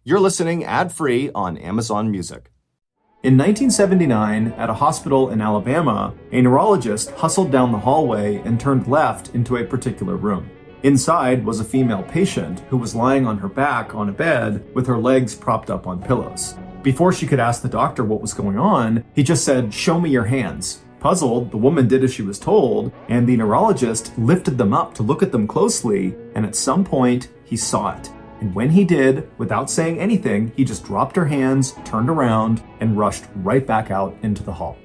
You're listening ad-free on Amazon Music. In 1979, at a hospital in Alabama, a neurologist hustled down the hallway and turned left into a particular room. Inside was a female patient who was lying on her back on a bed with her legs propped up on pillows. Before she could ask the doctor what was going on, he just said, "Show me your hands." Puzzled, the woman did as she was told, and the neurologist lifted them up to look at them closely, and at some point, he saw it. And when he did, without saying anything, he just dropped her hands, turned around, and rushed right back out into the hall.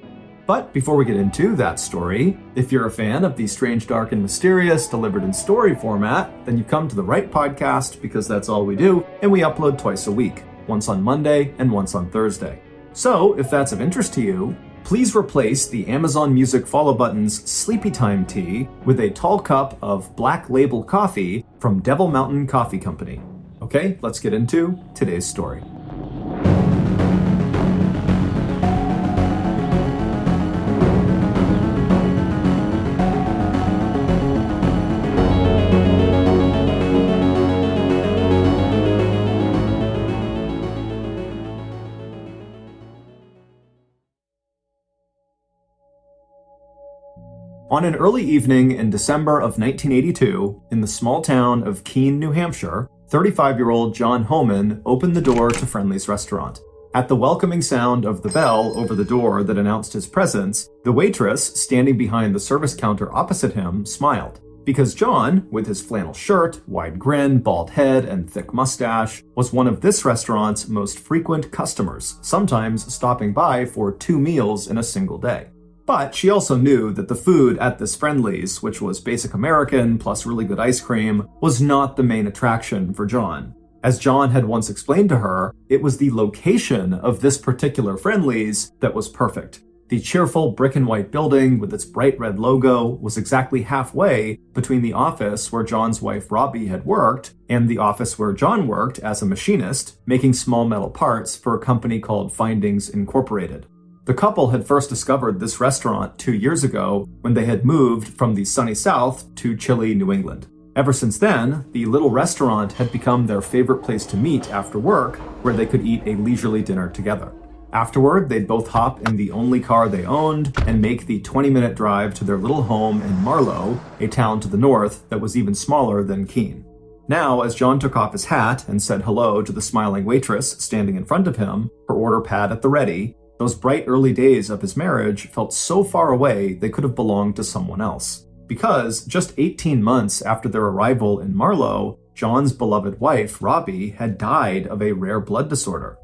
But before we get into that story, if you're a fan of the strange, dark, and mysterious delivered in story format, then you've come to the right podcast because that's all we do, and we upload twice a week, once on Monday and once on Thursday. So if that's of interest to you, please replace the Amazon Music follow button's Sleepy Time tea with a tall cup of Black Label coffee from Devil Mountain Coffee Company. Okay, let's get into today's story. On an early evening in December of 1982, in the small town of Keene, New Hampshire, 35-year-old John Homan opened the door to Friendly's restaurant. At the welcoming sound of the bell over the door that announced his presence, the waitress standing behind the service counter opposite him smiled. Because John, with his flannel shirt, wide grin, bald head, and thick mustache, was one of this restaurant's most frequent customers, sometimes stopping by for 2 meals in a single day. But she also knew that the food at this Friendly's, which was basic American plus really good ice cream, was not the main attraction for John. As John had once explained to her, it was the location of this particular Friendly's that was perfect. The cheerful brick and white building with its bright red logo was exactly halfway between the office where John's wife Robbie had worked and the office where John worked as a machinist, making small metal parts for a company called Findings Incorporated. The couple had first discovered this restaurant 2 years ago when they had moved from the sunny South to chilly New England. Ever since then, the little restaurant had become their favorite place to meet after work, where they could eat a leisurely dinner together. Afterward, they'd both hop in the only car they owned and make the 20-minute drive to their little home in Marlow, a town to the north that was even smaller than Keene. Now, as John took off his hat and said hello to the smiling waitress standing in front of him, her order pad at the ready, those bright early days of his marriage felt so far away they could have belonged to someone else. Because just 18 months after their arrival in Marlow, John's beloved wife, Robbie, had died of a rare blood disorder.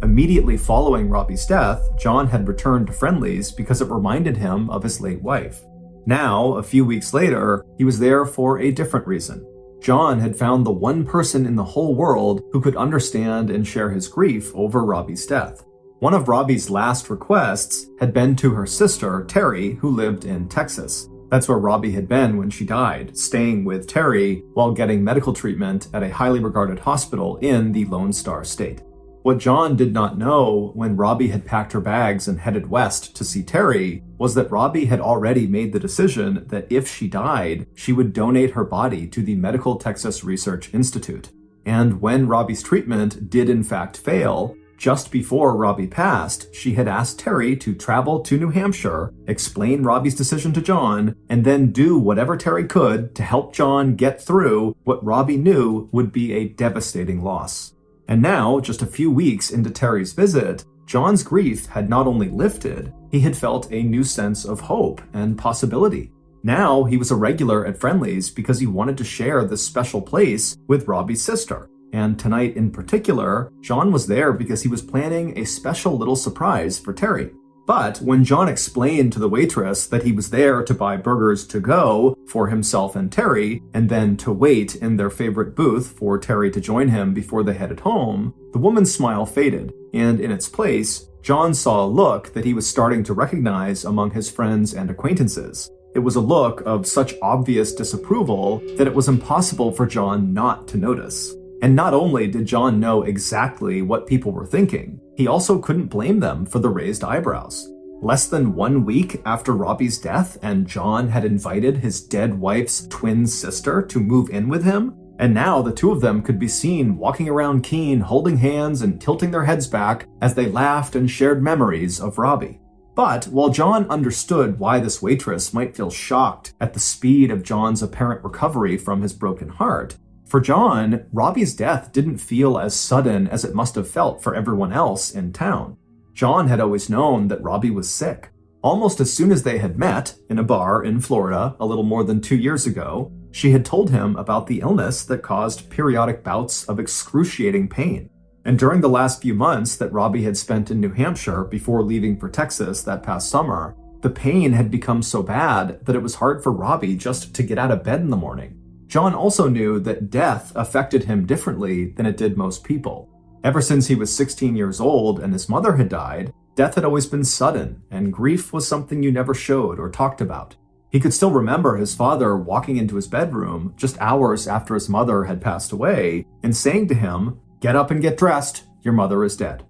Immediately following Robbie's death, John had returned to Friendly's because it reminded him of his late wife. Now, a few weeks later, he was there for a different reason. John had found the one person in the whole world who could understand and share his grief over Robbie's death. One of Robbie's last requests had been to her sister, Terry, who lived in Texas. That's where Robbie had been when she died, staying with Terry while getting medical treatment at a highly regarded hospital in the Lone Star State. What John did not know when Robbie had packed her bags and headed west to see Terry was that Robbie had already made the decision that if she died, she would donate her body to the Medical Texas Research Institute. And when Robbie's treatment did in fact fail, just before Robbie passed, she had asked Terry to travel to New Hampshire, explain Robbie's decision to John, and then do whatever Terry could to help John get through what Robbie knew would be a devastating loss. And now, just a few weeks into Terry's visit, John's grief had not only lifted, he had felt a new sense of hope and possibility. Now he was a regular at Friendly's because he wanted to share this special place with Robbie's sister. And tonight in particular, John was there because he was planning a special little surprise for Terry. But when John explained to the waitress that he was there to buy burgers to go for himself and Terry, and then to wait in their favorite booth for Terry to join him before they headed home, the woman's smile faded, and in its place, John saw a look that he was starting to recognize among his friends and acquaintances. It was a look of such obvious disapproval that it was impossible for John not to notice. And not only did John know exactly what people were thinking, he also couldn't blame them for the raised eyebrows. Less than 1 week after Robbie's death, and John had invited his dead wife's twin sister to move in with him, And now the two of them could be seen walking around Keene holding hands and tilting their heads back as they laughed and shared memories of Robbie. But while John understood why this waitress might feel shocked at the speed of John's apparent recovery from his broken heart, for John, Robbie's death didn't feel as sudden as it must have felt for everyone else in town. John had always known that Robbie was sick. Almost as soon as they had met in a bar in Florida a little more than 2 years ago, she had told him about the illness that caused periodic bouts of excruciating pain. And during the last few months that Robbie had spent in New Hampshire before leaving for Texas that past summer, the pain had become so bad that it was hard for Robbie just to get out of bed in the morning. John also knew that death affected him differently than it did most people. Ever since he was 16 years old and his mother had died, death had always been sudden, and grief was something you never showed or talked about. He could still remember his father walking into his bedroom just hours after his mother had passed away and saying to him, "Get up and get dressed, your mother is dead."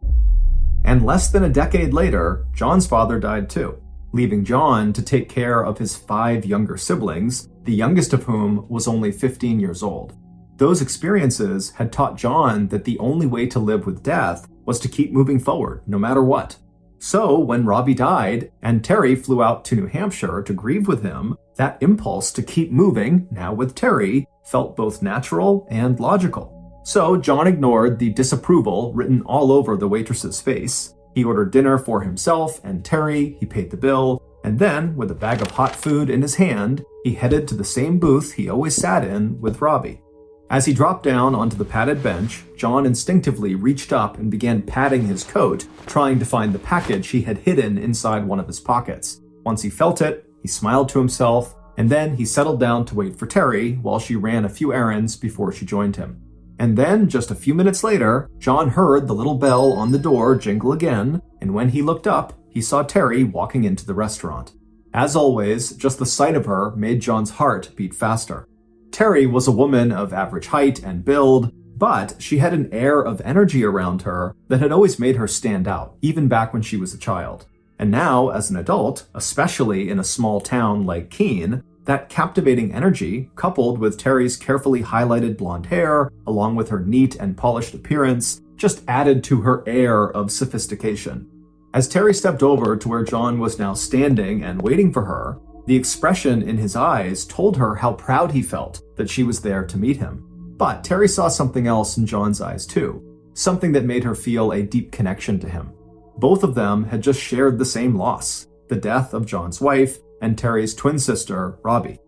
And less than a decade later, John's father died too, leaving John to take care of his 5 younger siblings, the youngest of whom was only 15 years old. Those experiences had taught John that the only way to live with death was to keep moving forward, no matter what. So when Robbie died and Terry flew out to New Hampshire to grieve with him, that impulse to keep moving, now with Terry, felt both natural and logical. So John ignored the disapproval written all over the waitress's face. He ordered dinner for himself and Terry, he paid the bill, and then, with a bag of hot food in his hand, he headed to the same booth he always sat in with Robbie. As he dropped down onto the padded bench, John instinctively reached up and began patting his coat, trying to find the package he had hidden inside one of his pockets. Once he felt it, he smiled to himself, and then he settled down to wait for Terry while she ran a few errands before she joined him. And then, just a few minutes later, John heard the little bell on the door jingle again, and when he looked up, he saw Terry walking into the restaurant. As always, just the sight of her made John's heart beat faster. Terry was a woman of average height and build, but she had an air of energy around her that had always made her stand out, even back when she was a child. And now, as an adult, especially in a small town like Keene, that captivating energy, coupled with Terry's carefully highlighted blonde hair, along with her neat and polished appearance, just added to her air of sophistication. As Terry stepped over to where John was now standing and waiting for her, the expression in his eyes told her how proud he felt that she was there to meet him. But Terry saw something else in John's eyes too, something that made her feel a deep connection to him. Both of them had just shared the same loss, the death of John's wife and Terry's twin sister, Robbie.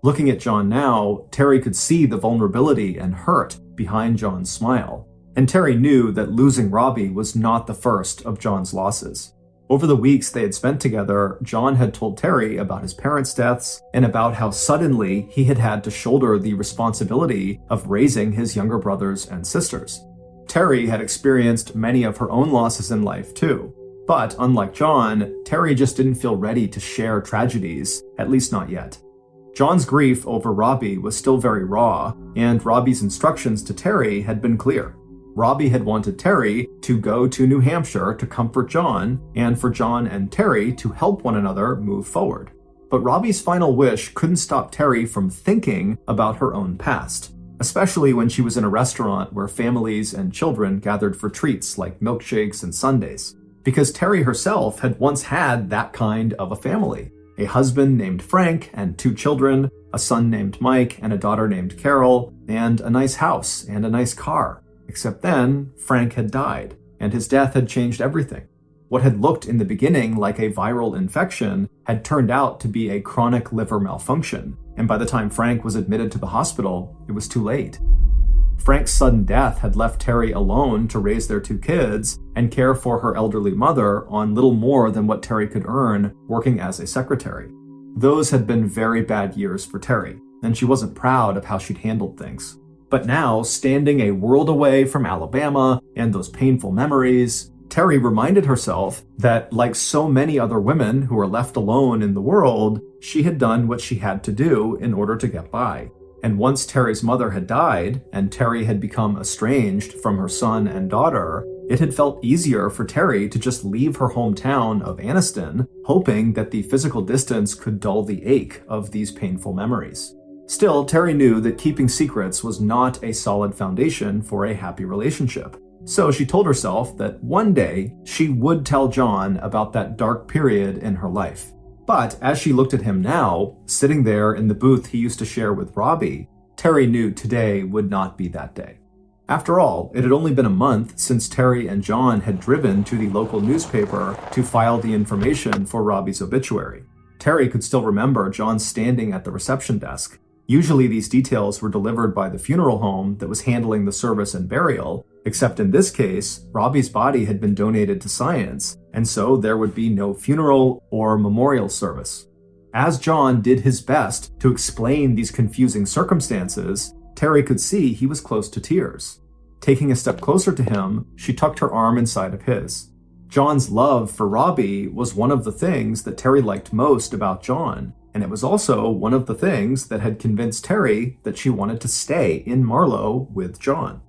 Looking at John now, Terry could see the vulnerability and hurt behind John's smile. And Terry knew that losing Robbie was not the first of John's losses. Over the weeks they had spent together, John had told Terry about his parents' deaths and about how suddenly he had had to shoulder the responsibility of raising his younger brothers and sisters. Terry had experienced many of her own losses in life too. But unlike John, Terry just didn't feel ready to share tragedies, at least not yet. John's grief over Robbie was still very raw, and Robbie's instructions to Terry had been clear. Robbie had wanted Terry to go to New Hampshire to comfort John, and for John and Terry to help one another move forward. But Robbie's final wish couldn't stop Terry from thinking about her own past, especially when she was in a restaurant where families and children gathered for treats like milkshakes and sundaes. Because Terry herself had once had that kind of a family. A husband named Frank and 2 children, a son named Mike and a daughter named Carol, and a nice house and a nice car. Except then, Frank had died, and his death had changed everything. What had looked in the beginning like a viral infection had turned out to be a chronic liver malfunction, and by the time Frank was admitted to the hospital, it was too late. Frank's sudden death had left Terry alone to raise their 2 kids and care for her elderly mother on little more than what Terry could earn working as a secretary. Those had been very bad years for Terry, and she wasn't proud of how she'd handled things. But now, standing a world away from Alabama and those painful memories, Terry reminded herself that, like so many other women who are left alone in the world, she had done what she had to do in order to get by. And once Terry's mother had died, and Terry had become estranged from her son and daughter, it had felt easier for Terry to just leave her hometown of Anniston, hoping that the physical distance could dull the ache of these painful memories. Still, Terry knew that keeping secrets was not a solid foundation for a happy relationship. So she told herself that one day she would tell John about that dark period in her life. But as she looked at him now, sitting there in the booth he used to share with Robbie, Terry knew today would not be that day. After all, it had only been a month since Terry and John had driven to the local newspaper to file the information for Robbie's obituary. Terry could still remember John standing at the reception desk. Usually these details were delivered by the funeral home that was handling the service and burial, except in this case, Robbie's body had been donated to science, and so there would be no funeral or memorial service. As John did his best to explain these confusing circumstances, Terry could see he was close to tears. Taking a step closer to him, she tucked her arm inside of his. John's love for Robbie was one of the things that Terry liked most about John, and it was also one of the things that had convinced Terry that she wanted to stay in Marlow with John.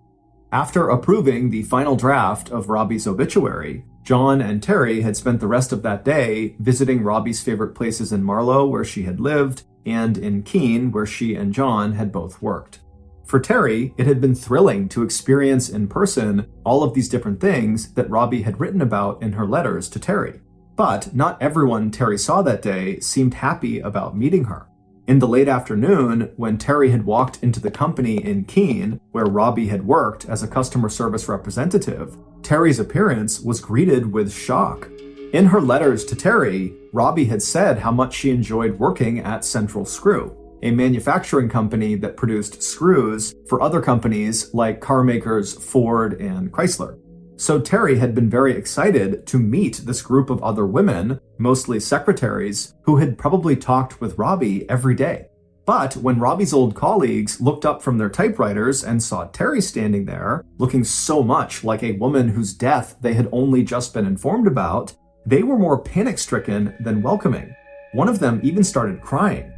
After approving the final draft of Robbie's obituary, John and Terry had spent the rest of that day visiting Robbie's favorite places in Marlow where she had lived, and in Keene where she and John had both worked. For Terry, it had been thrilling to experience in person all of these different things that Robbie had written about in her letters to Terry. But not everyone Terry saw that day seemed happy about meeting her. In the late afternoon, when Terry had walked into the company in Keene, where Robbie had worked as a customer service representative, Terry's appearance was greeted with shock. In her letters to Terry, Robbie had said how much she enjoyed working at Central Screw, a manufacturing company that produced screws for other companies like car makers Ford and Chrysler. So Terry had been very excited to meet this group of other women, mostly secretaries, who had probably talked with Robbie every day. But when Robbie's old colleagues looked up from their typewriters and saw Terry standing there, looking so much like a woman whose death they had only just been informed about, they were more panic-stricken than welcoming. One of them even started crying.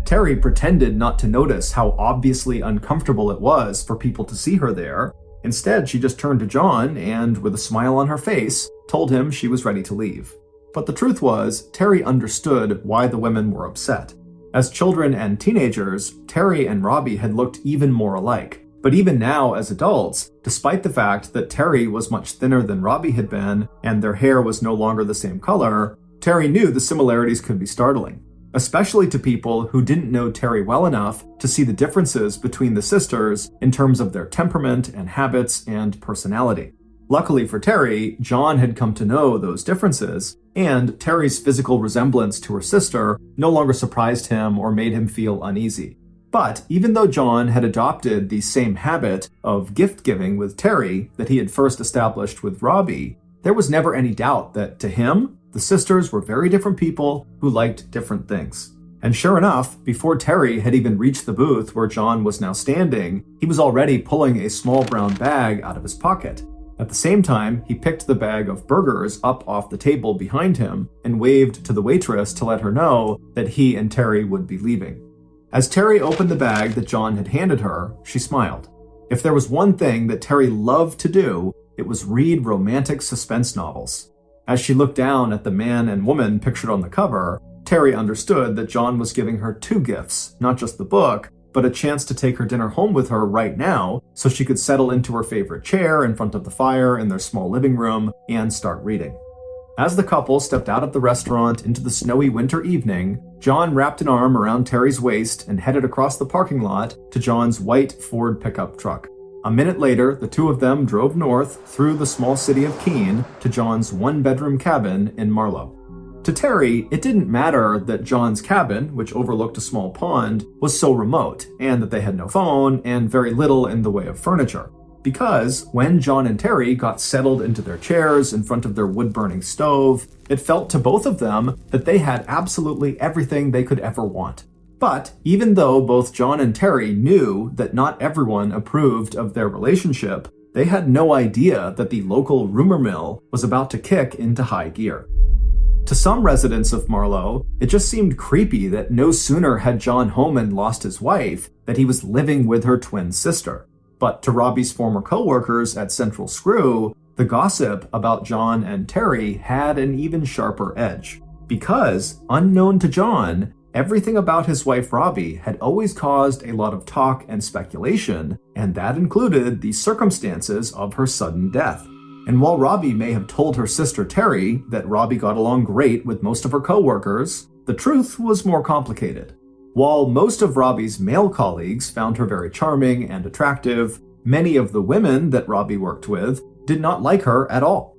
Terry pretended not to notice how obviously uncomfortable it was for people to see her there. Instead, she just turned to John and, with a smile on her face, told him she was ready to leave. But the truth was, Terry understood why the women were upset. As children and teenagers, Terry and Robbie had looked even more alike. But even now, as adults, despite the fact that Terry was much thinner than Robbie had been, and their hair was no longer the same color, Terry knew the similarities could be startling. Especially to people who didn't know Terry well enough to see the differences between the sisters in terms of their temperament and habits and personality. Luckily for Terry, John had come to know those differences, and Terry's physical resemblance to her sister no longer surprised him or made him feel uneasy. But even though John had adopted the same habit of gift-giving with Terry that he had first established with Robbie, there was never any doubt that, to him, the sisters were very different people who liked different things. And sure enough, before Terry had even reached the booth where John was now standing, he was already pulling a small brown bag out of his pocket. At the same time, he picked the bag of burgers up off the table behind him and waved to the waitress to let her know that he and Terry would be leaving. As Terry opened the bag that John had handed her, she smiled. If there was one thing that Terry loved to do, it was read romantic suspense novels. As she looked down at the man and woman pictured on the cover, Terry understood that John was giving her two gifts, not just the book, but a chance to take her dinner home with her right now so she could settle into her favorite chair in front of the fire in their small living room and start reading. As the couple stepped out of the restaurant into the snowy winter evening, John wrapped an arm around Terry's waist and headed across the parking lot to John's white Ford pickup truck. A minute later, the two of them drove north through the small city of Keene to John's one-bedroom cabin in Marlow. To Terry, it didn't matter that John's cabin, which overlooked a small pond, was so remote, and that they had no phone and very little in the way of furniture. Because when John and Terry got settled into their chairs in front of their wood-burning stove, it felt to both of them that they had absolutely everything they could ever want. But even though both John and Terry knew that not everyone approved of their relationship, they had no idea that the local rumor mill was about to kick into high gear. To some residents of Marlow, it just seemed creepy that no sooner had John Homan lost his wife that he was living with her twin sister. But to Robbie's former co-workers at Central Screw, the gossip about John and Terry had an even sharper edge. Because, unknown to John, everything about his wife Robbie had always caused a lot of talk and speculation, and that included the circumstances of her sudden death. And while Robbie may have told her sister Terry that Robbie got along great with most of her co-workers, the truth was more complicated. While most of Robbie's male colleagues found her very charming and attractive, many of the women that Robbie worked with did not like her at all.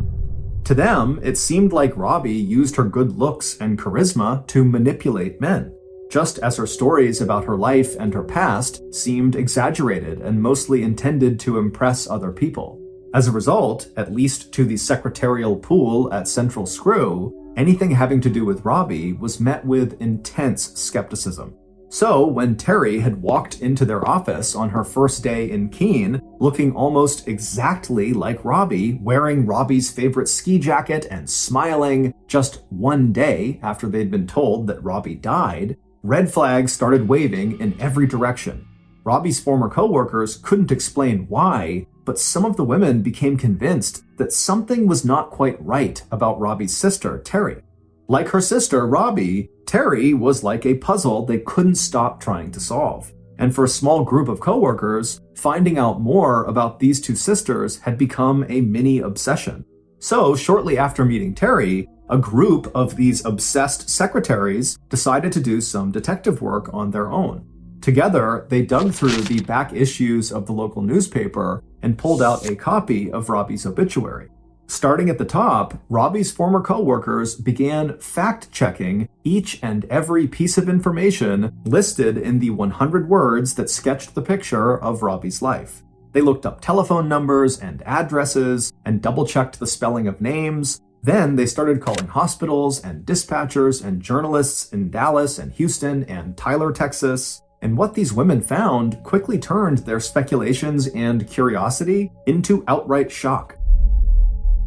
To them, it seemed like Robbie used her good looks and charisma to manipulate men, just as her stories about her life and her past seemed exaggerated and mostly intended to impress other people. As a result, at least to the secretarial pool at Central Screw, anything having to do with Robbie was met with intense skepticism. So, when Terry had walked into their office on her first day in Keene, looking almost exactly like Robbie, wearing Robbie's favorite ski jacket and smiling just one day after they'd been told that Robbie died, red flags started waving in every direction. Robbie's former co-workers couldn't explain why, but some of the women became convinced that something was not quite right about Robbie's sister, Terry. Like her sister, Robbie, Terry was like a puzzle they couldn't stop trying to solve. And for a small group of coworkers, finding out more about these two sisters had become a mini obsession. So, shortly after meeting Terry, a group of these obsessed secretaries decided to do some detective work on their own. Together, they dug through the back issues of the local newspaper and pulled out a copy of Robbie's obituary. Starting at the top, Robbie's former co-workers began fact-checking each and every piece of information listed in the 100 words that sketched the picture of Robbie's life. They looked up telephone numbers and addresses and double-checked the spelling of names. Then they started calling hospitals and dispatchers and journalists in Dallas and Houston and Tyler, Texas. And what these women found quickly turned their speculations and curiosity into outright shock.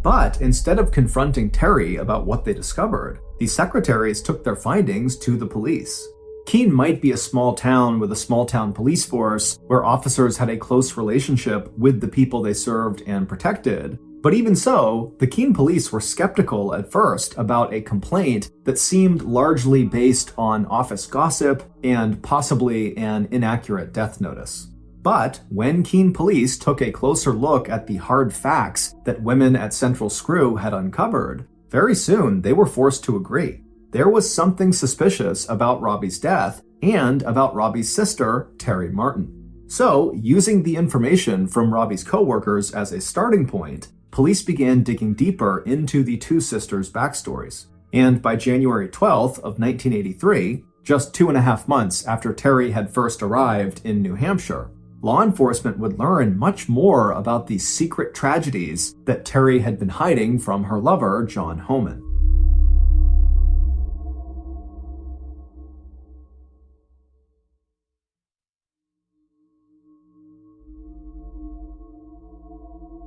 But instead of confronting Terry about what they discovered, the secretaries took their findings to the police. Keene might be a small town with a small town police force where officers had a close relationship with the people they served and protected, but even so, the Keene police were skeptical at first about a complaint that seemed largely based on office gossip and possibly an inaccurate death notice. But when Keene police took a closer look at the hard facts that women at Central Screw had uncovered, very soon they were forced to agree. There was something suspicious about Robbie's death and about Robbie's sister, Terry Martin. So, using the information from Robbie's co-workers as a starting point, police began digging deeper into the two sisters' backstories. And by January 12th of 1983, just 2.5 months after Terry had first arrived in New Hampshire, law enforcement would learn much more about the secret tragedies that Terry had been hiding from her lover, John Homan.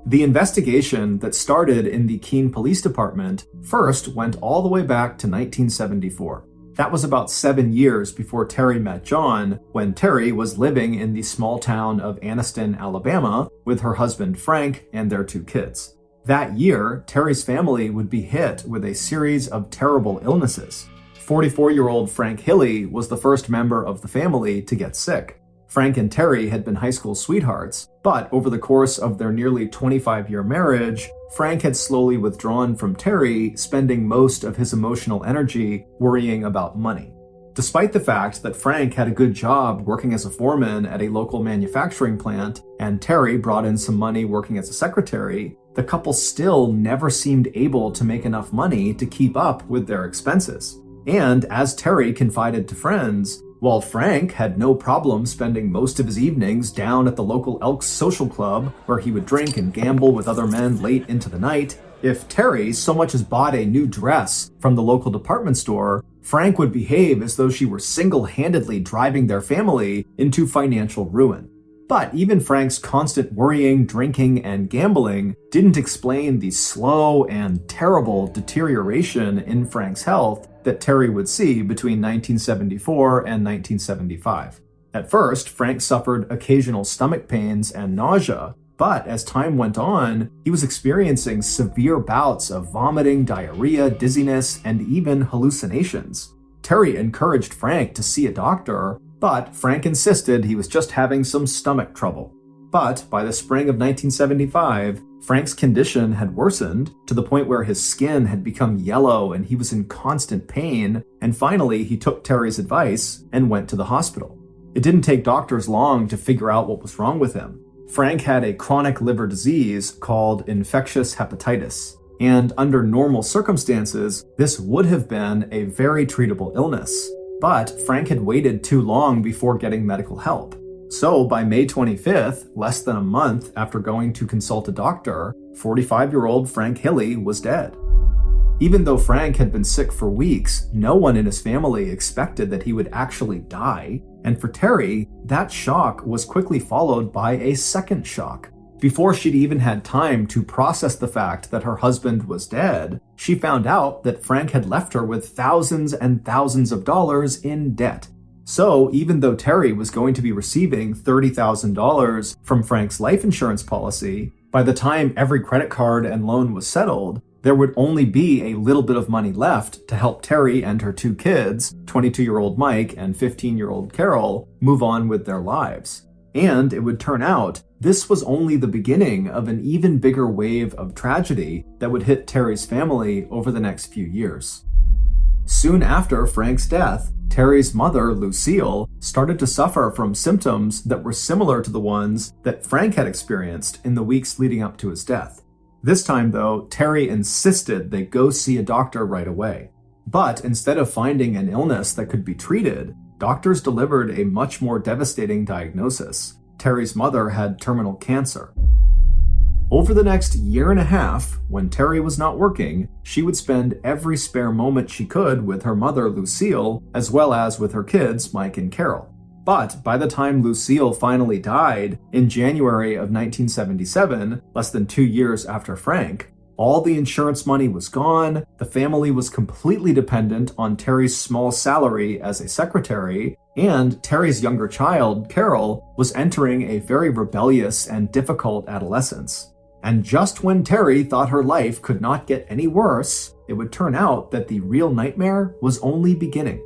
The investigation that started in the Keene Police Department first went all the way back to 1974. That was about 7 years before Terry met John, when Terry was living in the small town of Anniston, Alabama, with her husband Frank and their 2 kids. That year, Terry's family would be hit with a series of terrible illnesses. 44-year-old Frank Hilly was the first member of the family to get sick. Frank and Terry had been high school sweethearts, but over the course of their nearly 25-year marriage, Frank had slowly withdrawn from Terry, spending most of his emotional energy worrying about money. Despite the fact that Frank had a good job working as a foreman at a local manufacturing plant, and Terry brought in some money working as a secretary, the couple still never seemed able to make enough money to keep up with their expenses. And as Terry confided to friends, while Frank had no problem spending most of his evenings down at the local Elks Social Club, where he would drink and gamble with other men late into the night, if Terry so much as bought a new dress from the local department store, Frank would behave as though she were single-handedly driving their family into financial ruin. But even Frank's constant worrying, drinking, and gambling didn't explain the slow and terrible deterioration in Frank's health that Terry would see between 1974 and 1975. At first, Frank suffered occasional stomach pains and nausea, but as time went on, he was experiencing severe bouts of vomiting, diarrhea, dizziness, and even hallucinations. Terry encouraged Frank to see a doctor, but Frank insisted he was just having some stomach trouble. But by the spring of 1975, Frank's condition had worsened to the point where his skin had become yellow and he was in constant pain, and finally he took Terry's advice and went to the hospital. It didn't take doctors long to figure out what was wrong with him. Frank had a chronic liver disease called infectious hepatitis, and under normal circumstances, this would have been a very treatable illness. But Frank had waited too long before getting medical help. So by May 25th, less than a month after going to consult a doctor, 45-year-old Frank Hilly was dead. Even though Frank had been sick for weeks, no one in his family expected that he would actually die. And for Terry, that shock was quickly followed by a second shock. Before she'd even had time to process the fact that her husband was dead, she found out that Frank had left her with thousands and thousands of dollars in debt. So even though Terry was going to be receiving $30,000 from Frank's life insurance policy, by the time every credit card and loan was settled, there would only be a little bit of money left to help Terry and her two kids, 22-year-old Mike and 15-year-old Carol, move on with their lives. And it would turn out this was only the beginning of an even bigger wave of tragedy that would hit Terry's family over the next few years. Soon after Frank's death, Terry's mother, Lucille, started to suffer from symptoms that were similar to the ones that Frank had experienced in the weeks leading up to his death. This time, though, Terry insisted they go see a doctor right away. But instead of finding an illness that could be treated, doctors delivered a much more devastating diagnosis. Terry's mother had terminal cancer. Over the next year and a half, when Terry was not working, she would spend every spare moment she could with her mother, Lucille, as well as with her kids, Mike and Carol. But by the time Lucille finally died in January of 1977, less than 2 years after Frank, all the insurance money was gone, the family was completely dependent on Terry's small salary as a secretary, and Terry's younger child, Carol, was entering a very rebellious and difficult adolescence. And just when Terry thought her life could not get any worse, it would turn out that the real nightmare was only beginning.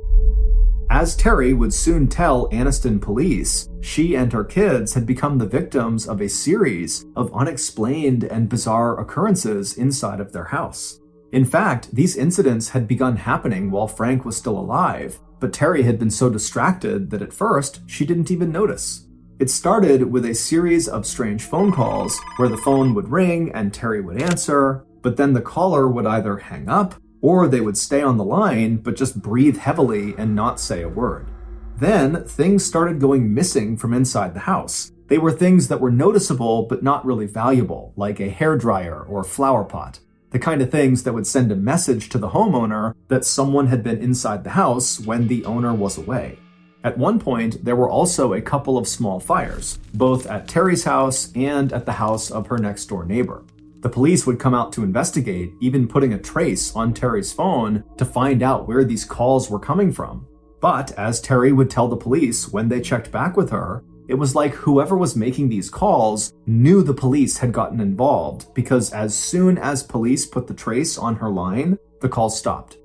As Terry would soon tell Anniston police, she and her kids had become the victims of a series of unexplained and bizarre occurrences inside of their house. In fact, these incidents had begun happening while Frank was still alive, but Terry had been so distracted that at first she didn't even notice. It started with a series of strange phone calls where the phone would ring and Terry would answer, but then the caller would either hang up or they would stay on the line but just breathe heavily and not say a word. Then things started going missing from inside the house. They were things that were noticeable but not really valuable, like a hairdryer or flower pot. The kind of things that would send a message to the homeowner that someone had been inside the house when the owner was away. At one point, there were also a couple of small fires, both at Terry's house and at the house of her next-door neighbor. The police would come out to investigate, even putting a trace on Terry's phone to find out where these calls were coming from. But as Terry would tell the police when they checked back with her, it was like whoever was making these calls knew the police had gotten involved, because as soon as police put the trace on her line, the calls stopped.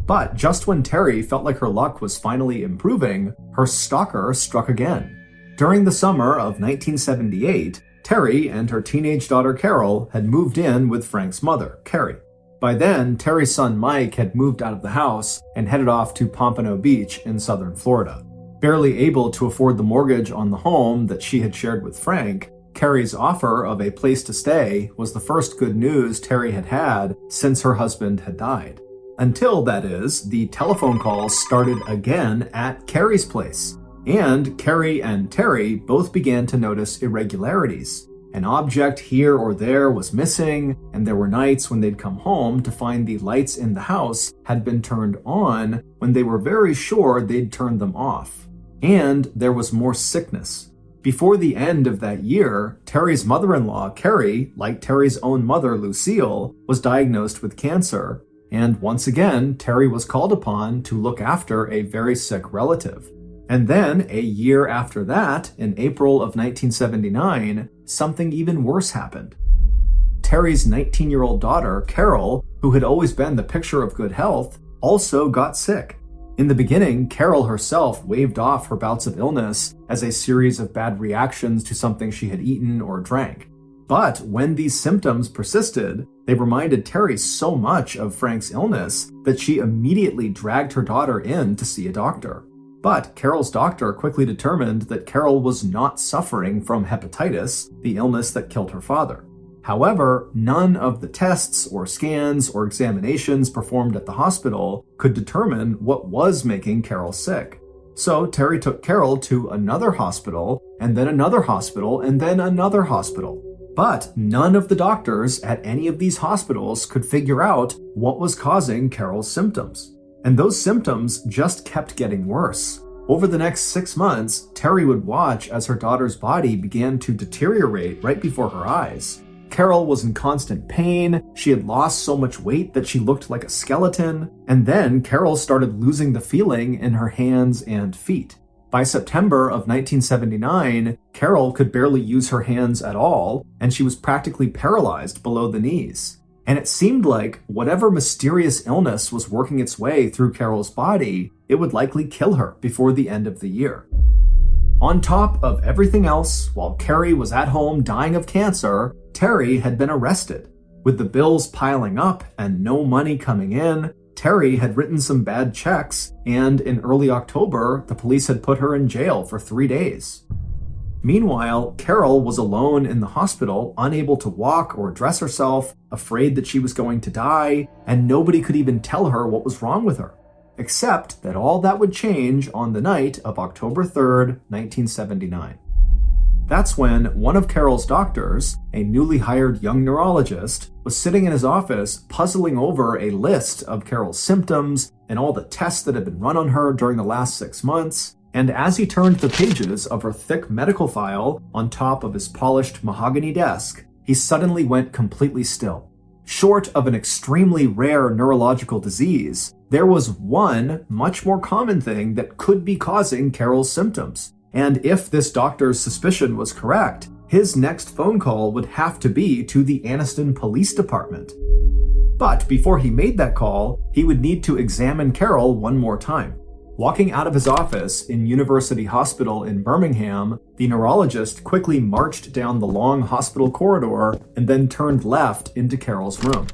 But just when Terry felt like her luck was finally improving, her stalker struck again. During the summer of 1978, Terry and her teenage daughter Carol had moved in with Frank's mother, Carrie. By then, Terry's son Mike had moved out of the house and headed off to Pompano Beach in southern Florida. Barely able to afford the mortgage on the home that she had shared with Frank, Carrie's offer of a place to stay was the first good news Terry had had since her husband had died. Until, that is, the telephone calls started again at Carrie's place. And Carrie and Terry both began to notice irregularities. An object here or there was missing, and there were nights when they'd come home to find the lights in the house had been turned on when they were very sure they'd turned them off. And there was more sickness. Before the end of that year, Terry's mother-in-law, Carrie, like Terry's own mother, Lucille, was diagnosed with cancer. And once again, Terry was called upon to look after a very sick relative. And then, a year after that, in April of 1979, something even worse happened. Terry's 19-year-old daughter, Carol, who had always been the picture of good health, also got sick. In the beginning, Carol herself waved off her bouts of illness as a series of bad reactions to something she had eaten or drank. But when these symptoms persisted, they reminded Terry so much of Frank's illness that she immediately dragged her daughter in to see a doctor. But Carol's doctor quickly determined that Carol was not suffering from hepatitis, the illness that killed her father. However, none of the tests or scans or examinations performed at the hospital could determine what was making Carol sick. So Terry took Carol to another hospital, and then another hospital, and then another hospital. But none of the doctors at any of these hospitals could figure out what was causing Carol's symptoms. And those symptoms just kept getting worse. Over the next 6 months, Terry would watch as her daughter's body began to deteriorate right before her eyes. Carol was in constant pain, she had lost so much weight that she looked like a skeleton, and then Carol started losing the feeling in her hands and feet. By September of 1979, Carol could barely use her hands at all, and she was practically paralyzed below the knees. And it seemed like whatever mysterious illness was working its way through Carol's body, it would likely kill her before the end of the year. On top of everything else, while Carrie was at home dying of cancer, Terry had been arrested. With the bills piling up and no money coming in, Terry had written some bad checks, and in early October, the police had put her in jail for 3 days. Meanwhile, Carol was alone in the hospital, unable to walk or dress herself, afraid that she was going to die, and nobody could even tell her what was wrong with her. Except that all that would change on the night of October 3rd, 1979. That's when one of Carol's doctors, a newly hired young neurologist, was sitting in his office puzzling over a list of Carol's symptoms and all the tests that had been run on her during the last 6 months. And as he turned the pages of her thick medical file on top of his polished mahogany desk, he suddenly went completely still. Short of an extremely rare neurological disease, there was one much more common thing that could be causing Carol's symptoms. And if this doctor's suspicion was correct, his next phone call would have to be to the Anniston Police Department. But before he made that call, he would need to examine Carol one more time. Walking out of his office in University Hospital in Birmingham, the neurologist quickly marched down the long hospital corridor and then turned left into Carol's room.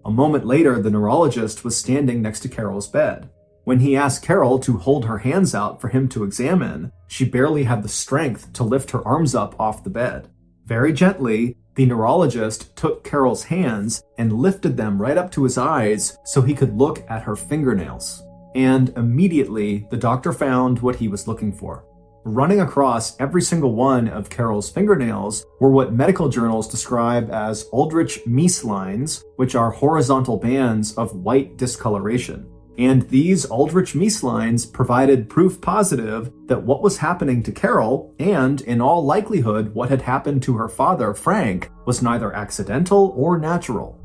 A moment later, the neurologist was standing next to Carol's bed. When he asked Carol to hold her hands out for him to examine, she barely had the strength to lift her arms up off the bed. Very gently, the neurologist took Carol's hands and lifted them right up to his eyes so he could look at her fingernails. And immediately, the doctor found what he was looking for. Running across every single one of Carol's fingernails were what medical journals describe as Aldrich-Meese lines, which are horizontal bands of white discoloration. And these Aldrich-Meese lines provided proof positive that what was happening to Carol, and in all likelihood what had happened to her father, Frank, was neither accidental or natural.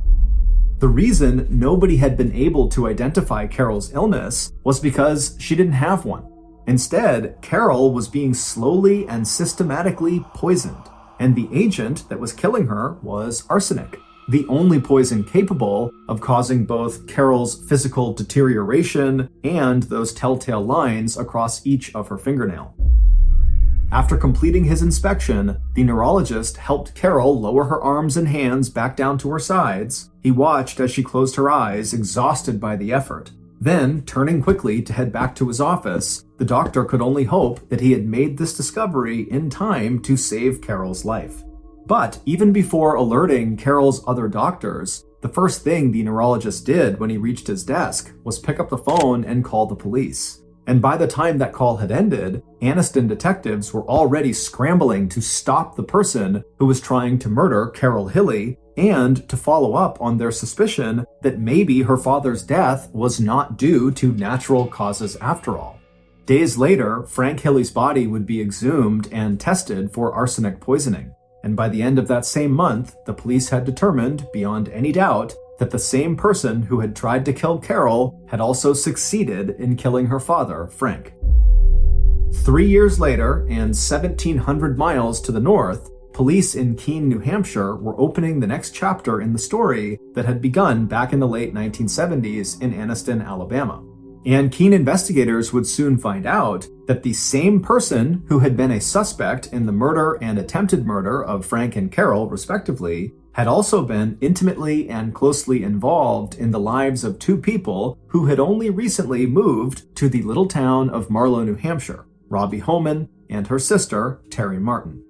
The reason nobody had been able to identify Carol's illness was because she didn't have one. Instead, Carol was being slowly and systematically poisoned, and the agent that was killing her was arsenic, the only poison capable of causing both Carol's physical deterioration and those telltale lines across each of her fingernail. After completing his inspection, the neurologist helped Carol lower her arms and hands back down to her sides. He watched as she closed her eyes, exhausted by the effort. Then, turning quickly to head back to his office, the doctor could only hope that he had made this discovery in time to save Carol's life. But even before alerting Carol's other doctors, the first thing the neurologist did when he reached his desk was pick up the phone and call the police. And by the time that call had ended, Anniston detectives were already scrambling to stop the person who was trying to murder Carol Hilley and to follow up on their suspicion that maybe her father's death was not due to natural causes after all. Days later, Frank Hilley's body would be exhumed and tested for arsenic poisoning. And by the end of that same month, the police had determined, beyond any doubt, that the same person who had tried to kill Carol had also succeeded in killing her father, Frank. 3 years later, and 1,700 miles to the north, police in Keene, New Hampshire were opening the next chapter in the story that had begun back in the late 1970s in Anniston, Alabama. And keen investigators would soon find out that the same person who had been a suspect in the murder and attempted murder of Frank and Carol, respectively, had also been intimately and closely involved in the lives of two people who had only recently moved to the little town of Marlow, New Hampshire, Robbie Homan and her sister, Terry Martin.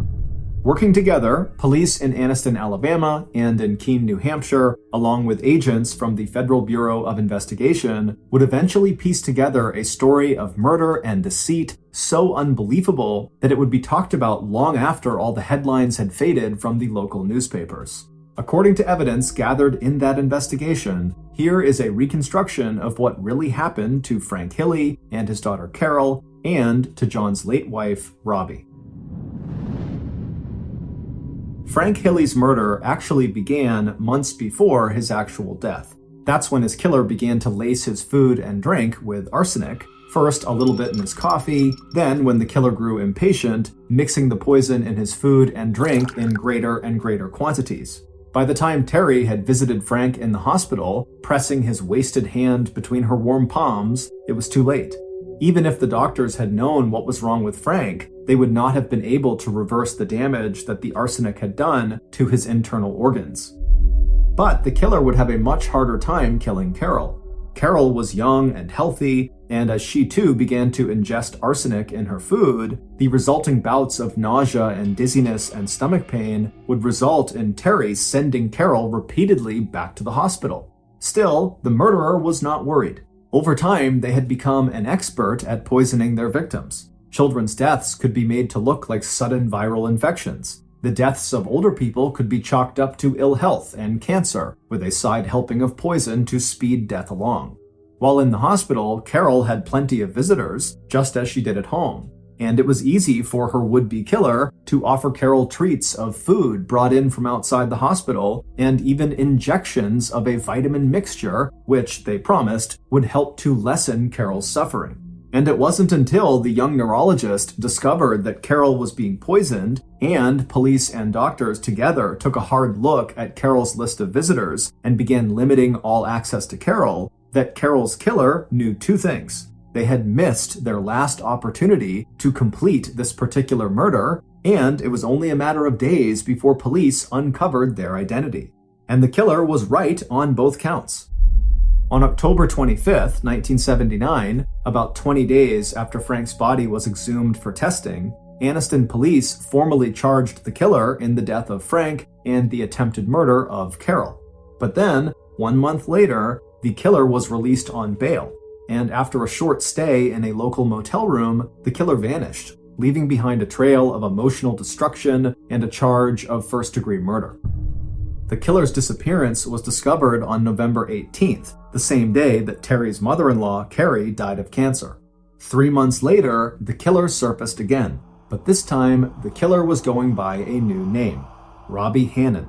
Working together, police in Anniston, Alabama, and in Keene, New Hampshire, along with agents from the Federal Bureau of Investigation, would eventually piece together a story of murder and deceit so unbelievable that it would be talked about long after all the headlines had faded from the local newspapers. According to evidence gathered in that investigation, here is a reconstruction of what really happened to Frank Hilly and his daughter Carol, and to John's late wife, Robbie. Frank Hilly's murder actually began months before his actual death. That's when his killer began to lace his food and drink with arsenic, first a little bit in his coffee, then when the killer grew impatient, mixing the poison in his food and drink in greater and greater quantities. By the time Terry had visited Frank in the hospital, pressing his wasted hand between her warm palms, it was too late. Even if the doctors had known what was wrong with Frank, they would not have been able to reverse the damage that the arsenic had done to his internal organs. But the killer would have a much harder time killing Carol. Carol was young and healthy, and as she too began to ingest arsenic in her food, the resulting bouts of nausea and dizziness and stomach pain would result in Terry sending Carol repeatedly back to the hospital. Still, the murderer was not worried. Over time, they had become an expert at poisoning their victims. Children's deaths could be made to look like sudden viral infections. The deaths of older people could be chalked up to ill health and cancer, with a side helping of poison to speed death along. While in the hospital, Carol had plenty of visitors, just as she did at home. And it was easy for her would-be killer to offer Carol treats of food brought in from outside the hospital, and even injections of a vitamin mixture, which, they promised, would help to lessen Carol's suffering. And it wasn't until the young neurologist discovered that Carol was being poisoned, and police and doctors together took a hard look at Carol's list of visitors and began limiting all access to Carol, that Carol's killer knew two things. They had missed their last opportunity to complete this particular murder, and it was only a matter of days before police uncovered their identity. And the killer was right on both counts. On October 25th, 1979, about 20 days after Frank's body was exhumed for testing, Anniston police formally charged the killer in the death of Frank and the attempted murder of Carol. But then, 1 month later, the killer was released on bail. And after a short stay in a local motel room, the killer vanished, leaving behind a trail of emotional destruction and a charge of first-degree murder. The killer's disappearance was discovered on November 18th, the same day that Terry's mother-in-law, Carrie, died of cancer. 3 months later, the killer surfaced again, but this time the killer was going by a new name, Robbie Hannon.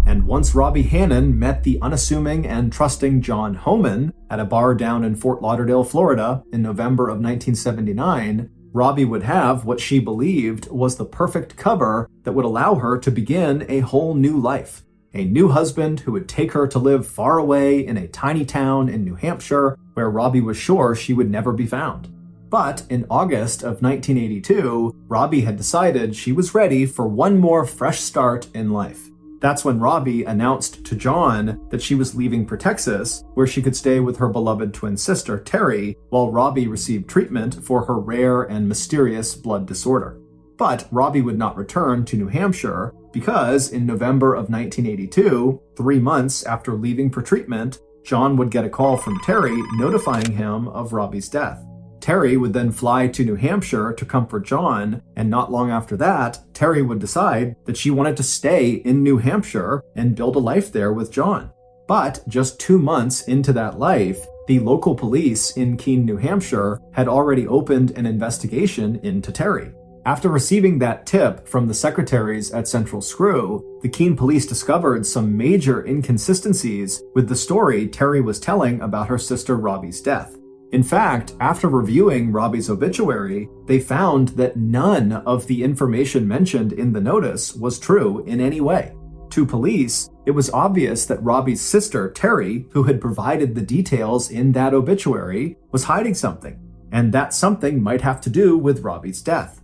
And once Robbie Hannon met the unassuming and trusting John Homan at a bar down in Fort Lauderdale, Florida in November of 1979, Robbie would have what she believed was the perfect cover that would allow her to begin a whole new life. A new husband who would take her to live far away in a tiny town in New Hampshire where Robbie was sure she would never be found. But in August of 1982, Robbie had decided she was ready for one more fresh start in life. That's when Robbie announced to John that she was leaving for Texas, where she could stay with her beloved twin sister, Terry, while Robbie received treatment for her rare and mysterious blood disorder. But Robbie would not return to New Hampshire because in November of 1982, 3 months after leaving for treatment, John would get a call from Terry notifying him of Robbie's death. Terry would then fly to New Hampshire to comfort John, and not long after that, Terry would decide that she wanted to stay in New Hampshire and build a life there with John. But just 2 months into that life, the local police in Keene, New Hampshire had already opened an investigation into Terry. After receiving that tip from the secretaries at Central Screw, the Keene police discovered some major inconsistencies with the story Terry was telling about her sister Robbie's death. In fact, after reviewing Robbie's obituary, they found that none of the information mentioned in the notice was true in any way. To police, It was obvious that Robbie's sister, Terry, who had provided the details in that obituary, was hiding something, and that something might have to do with Robbie's death.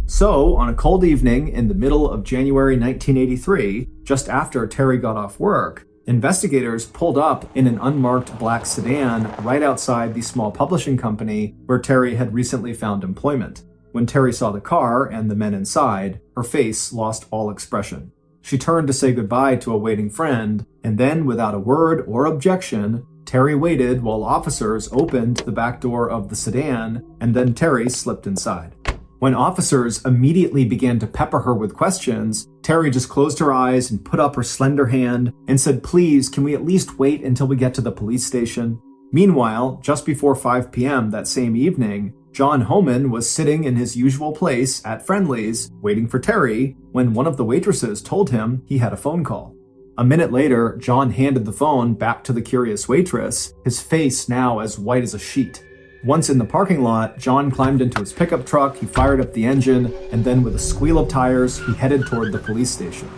So, on a cold evening in the middle of January 1983, just after Terry got off work, investigators pulled up in an unmarked black sedan right outside the small publishing company where Terry had recently found employment. When Terry saw the car and the men inside, her face lost all expression. She turned to say goodbye to a waiting friend, and then, without a word or objection, Terry waited while officers opened the back door of the sedan, and then Terry slipped inside. When officers immediately began to pepper her with questions, Terry just closed her eyes and put up her slender hand and said, "Please, can we at least wait until we get to the police station?" Meanwhile, just before 5 p.m. that same evening, John Homan was sitting in his usual place at Friendly's, waiting for Terry, when one of the waitresses told him he had a phone call. A minute later, John handed the phone back to the curious waitress, his face now as white as a sheet. Once in the parking lot, John climbed into his pickup truck, he fired up the engine, and then with a squeal of tires, he headed toward the police station.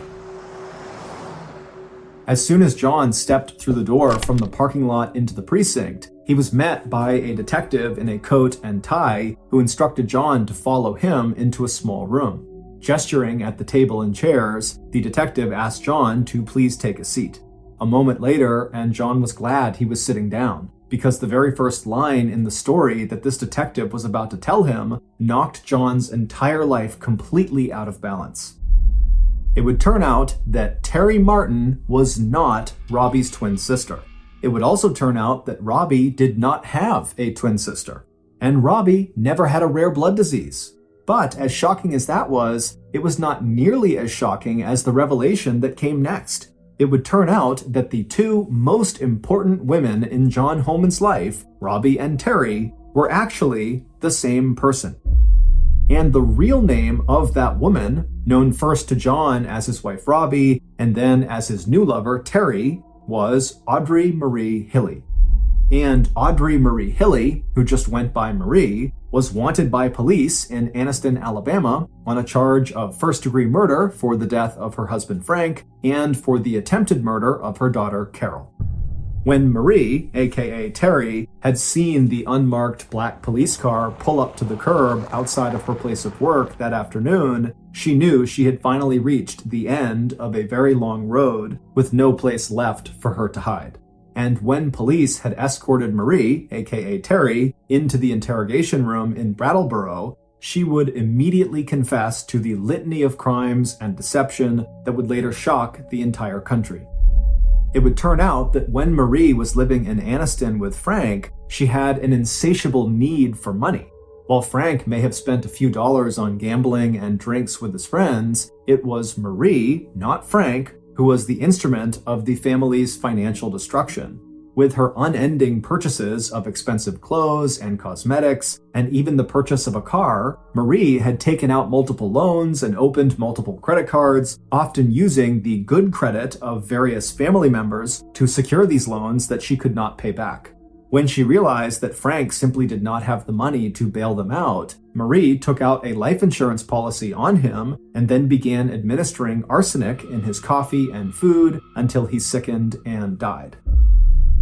As soon as John stepped through the door from the parking lot into the precinct, he was met by a detective in a coat and tie who instructed John to follow him into a small room. Gesturing at the table and chairs, the detective asked John to please take a seat. A moment later, and John was glad he was sitting down, because the very first line in the story that this detective was about to tell him knocked John's entire life completely out of balance. It would turn out that Terry Martin was not Robbie's twin sister. It would also turn out that Robbie did not have a twin sister, and Robbie never had a rare blood disease. But as shocking as that was, it was not nearly as shocking as the revelation that came next. It would turn out that the two most important women in John Homan's life, Robbie and Terry, were actually the same person. And the real name of that woman, known first to John as his wife Robbie, and then as his new lover Terry, was Audrey Marie Hilley. And Audrey Marie Hilley, who just went by Marie, was wanted by police in Anniston, Alabama, on a charge of first-degree murder for the death of her husband Frank and for the attempted murder of her daughter Carol. When Marie, aka Terry, had seen the unmarked black police car pull up to the curb outside of her place of work that afternoon, she knew she had finally reached the end of a very long road with no place left for her to hide. And when police had escorted Marie, aka Terry, into the interrogation room in Brattleboro, she would immediately confess to the litany of crimes and deception that would later shock the entire country. It would turn out that when Marie was living in Anniston with Frank, she had an insatiable need for money. While Frank may have spent a few dollars on gambling and drinks with his friends, it was Marie, not Frank, who was the instrument of the family's financial destruction. With her unending purchases of expensive clothes and cosmetics, and even the purchase of a car, Marie had taken out multiple loans and opened multiple credit cards, often using the good credit of various family members to secure these loans that she could not pay back. When she realized that Frank simply did not have the money to bail them out, Marie took out a life insurance policy on him and then began administering arsenic in his coffee and food until he sickened and died.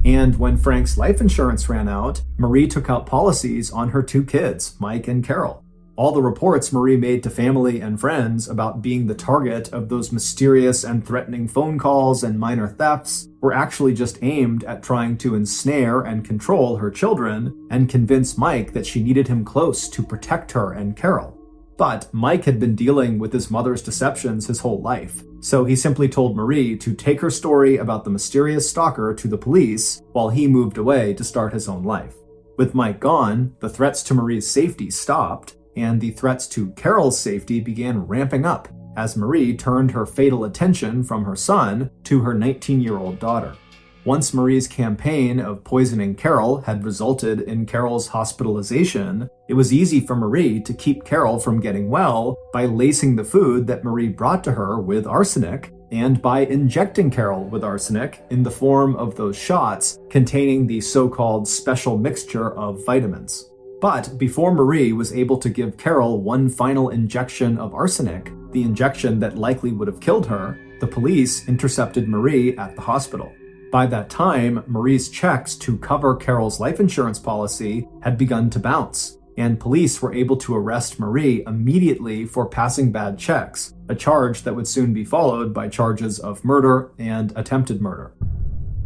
And when Frank's life insurance ran out, Marie took out policies on her two kids, Mike and Carol. All the reports Marie made to family and friends about being the target of those mysterious and threatening phone calls and minor thefts were actually just aimed at trying to ensnare and control her children and convince Mike that she needed him close to protect her and Carol. But Mike had been dealing with his mother's deceptions his whole life, so he simply told Marie to take her story about the mysterious stalker to the police while he moved away to start his own life. With Mike gone, the threats to Marie's safety stopped, and the threats to Carol's safety began ramping up as Marie turned her fatal attention from her son to her 19-year-old daughter. Once Marie's campaign of poisoning Carol had resulted in Carol's hospitalization, it was easy for Marie to keep Carol from getting well by lacing the food that Marie brought to her with arsenic and by injecting Carol with arsenic in the form of those shots containing the so-called special mixture of vitamins. But before Marie was able to give Carol one final injection of arsenic, the injection that likely would have killed her, the police intercepted Marie at the hospital. By that time, Marie's checks to cover Carol's life insurance policy had begun to bounce, and police were able to arrest Marie immediately for passing bad checks, a charge that would soon be followed by charges of murder and attempted murder.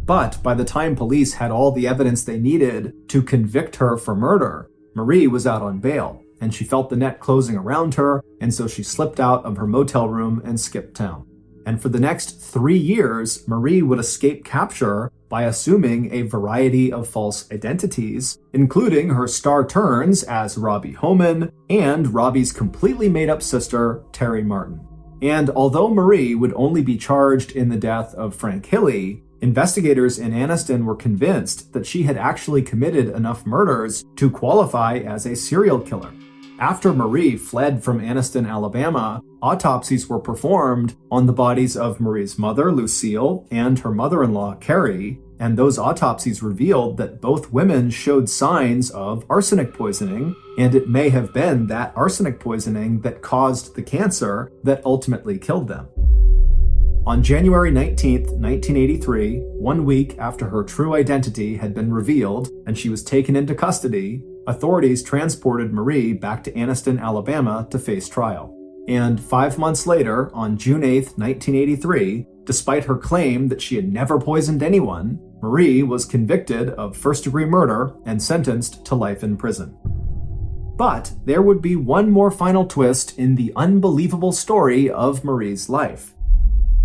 But by the time police had all the evidence they needed to convict her for murder, Marie was out on bail, and she felt the net closing around her, and so she slipped out of her motel room and skipped town. And for the next 3 years, Marie would escape capture by assuming a variety of false identities, including her star turns as Robbie Homan and Robbie's completely made-up sister, Terry Martin. And although Marie would only be charged in the death of Frank Hilly, investigators in Anniston were convinced that she had actually committed enough murders to qualify as a serial killer. After Marie fled from Anniston, Alabama, autopsies were performed on the bodies of Marie's mother, Lucille, and her mother-in-law, Carrie, and those autopsies revealed that both women showed signs of arsenic poisoning, and it may have been that arsenic poisoning that caused the cancer that ultimately killed them. On January 19, 1983, 1 week after her true identity had been revealed and she was taken into custody, authorities transported Marie back to Anniston, Alabama to face trial. And 5 months later, on June 8, 1983, despite her claim that she had never poisoned anyone, Marie was convicted of first-degree murder and sentenced to life in prison. But there would be one more final twist in the unbelievable story of Marie's life.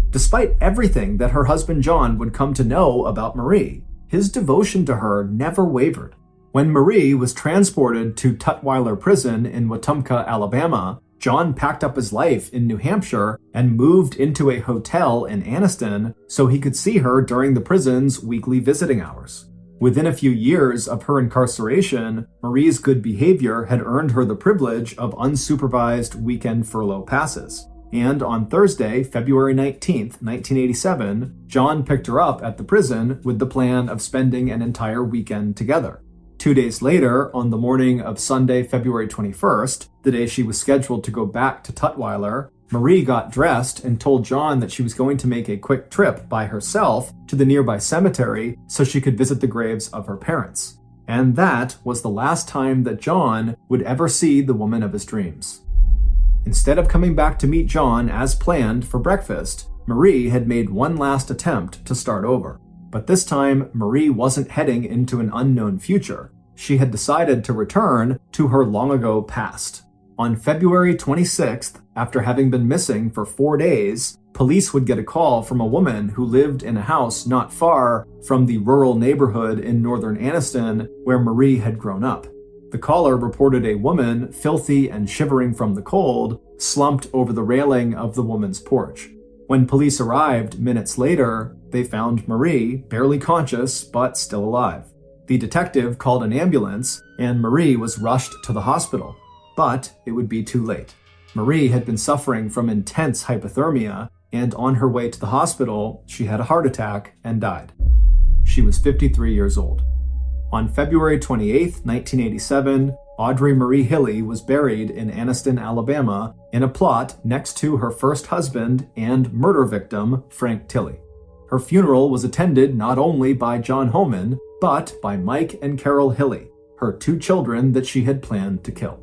Despite everything that her husband John would come to know about Marie, his devotion to her never wavered. When Marie was transported to Tutwiler Prison in Wetumpka, Alabama, John packed up his life in New Hampshire and moved into a hotel in Anniston so he could see her during the prison's weekly visiting hours. Within a few years of her incarceration, Marie's good behavior had earned her the privilege of unsupervised weekend furlough passes. And on Thursday, February 19, 1987, John picked her up at the prison with the plan of spending an entire weekend together. 2 days later, on the morning of Sunday, February 21st, the day she was scheduled to go back to Tutwiler, Marie got dressed and told John that she was going to make a quick trip by herself to the nearby cemetery so she could visit the graves of her parents. And that was the last time that John would ever see the woman of his dreams. Instead of coming back to meet John as planned for breakfast, Marie had made one last attempt to start over. But this time, Marie wasn't heading into an unknown future. She had decided to return to her long-ago past. On February 26th, after having been missing for 4 days, police would get a call from a woman who lived in a house not far from the rural neighborhood in northern Anniston where Marie had grown up. The caller reported a woman, filthy and shivering from the cold, slumped over the railing of the woman's porch. When police arrived minutes later, they found Marie, barely conscious but still alive. The detective called an ambulance, and Marie was rushed to the hospital. But it would be too late. Marie had been suffering from intense hypothermia, and on her way to the hospital, she had a heart attack and died. She was 53 years old. On February 28, 1987, Audrey Marie Hilly was buried in Anniston, Alabama, in a plot next to her first husband and murder victim, Frank Tilley. Her funeral was attended not only by John Homan, but by Mike and Carol Hilly, her 2 children that she had planned to kill.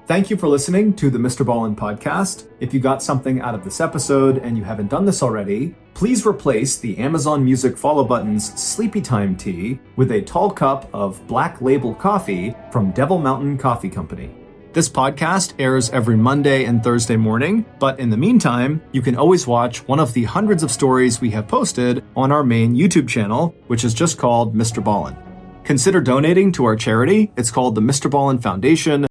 Thank you for listening to the MrBallen podcast. If you got something out of this episode and you haven't done this already, please replace the Amazon Music follow button's Sleepy Time tea with a tall cup of Black Label coffee from Devil Mountain Coffee Company. This podcast airs every Monday and Thursday morning, but in the meantime, you can always watch one of the hundreds of stories we have posted on our main YouTube channel, which is just called MrBallen. Consider donating to our charity. It's called the MrBallen Foundation.